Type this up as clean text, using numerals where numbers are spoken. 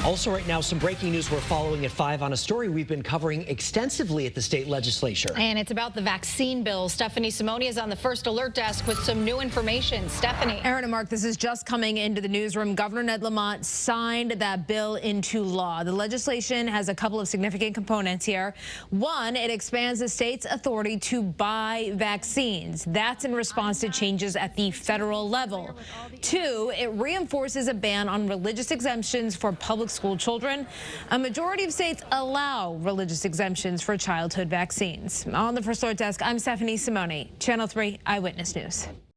Also right now, some breaking news we're following at 5 on a story we've been covering extensively at the state legislature. And it's about the vaccine bill. Stephanie Simone is on the First Alert Desk with some new information. Stephanie. Aaron and Mark, this is just coming into the newsroom. Governor Ned Lamont signed that bill into law. The legislation has a couple of significant components here. One, it expands the state's authority to buy vaccines. That's in response to changes at the federal level. Two, it reinforces a ban on religious exemptions for public school children. A majority of states allow religious exemptions for childhood vaccines. On the First Alert Desk, I'm Stephanie Simone, Channel 3 Eyewitness News.